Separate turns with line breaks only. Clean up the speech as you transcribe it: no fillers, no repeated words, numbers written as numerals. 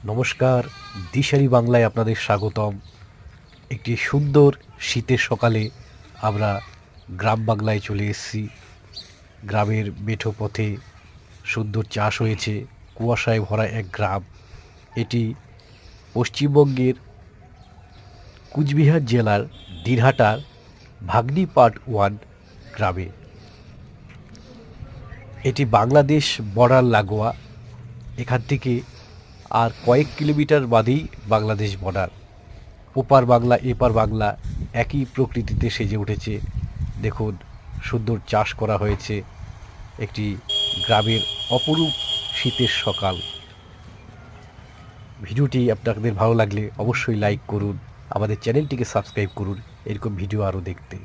নমস্কার, দিশারি বাংলায় আপনাদের স্বাগতম। একটি সুন্দর শীতের সকালে আমরা গ্রাম বাংলায় চলে এসেছি। গ্রামের মেঠো পথে সুন্দর চাষ হয়েছে, কুয়াশায় ভরা এক গ্রাম। এটি পশ্চিমবঙ্গের কুচবিহার জেলার দিনহাটার ভাগ্নি পার্ট 1 গ্রামে। এটি বাংলাদেশ বর্ডার লাগোয়া। এখান থেকে আর কয়েক কিলোমিটার বাদেই বাংলাদেশ বর্ডার। ওপার বাংলা এপার বাংলা একই প্রকৃতিতে সেজে উঠেছে। দেখুন, সুন্দর চাষ করা হয়েছে। একটি গ্রামের অপরূপ শীতের সকাল। ভিডিওটি আপনাদের ভালো লাগলে অবশ্যই লাইক করুন, আমাদের চ্যানেলটিকে সাবস্ক্রাইব করুন এরকম ভিডিও আরও দেখতে।